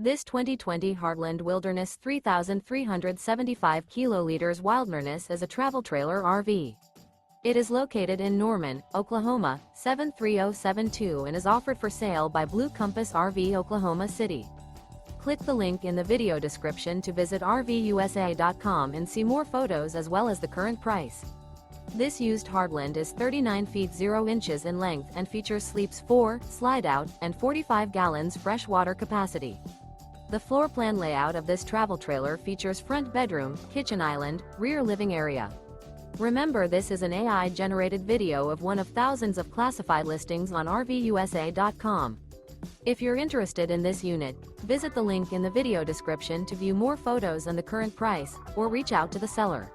This 2020 Heartland Wilderness 3,375 kiloliters Wildnerness is a travel trailer RV. It is located in Norman, Oklahoma, 73072 and is offered for sale by Blue Compass RV Oklahoma City. Click the link in the video description to visit RVUSA.com and see more photos as well as the current price. This used Heartland is 39 feet 0 inches in length and features sleeps 4, Slideout, and 45 gallons fresh water capacity. The floor plan layout of this travel trailer features front bedroom, kitchen island, rear living area. Remember, this is an AI-generated video of one of thousands of classified listings on RVUSA.com. If you're interested in this unit, visit the link in the video description to view more photos and the current price, or reach out to the seller.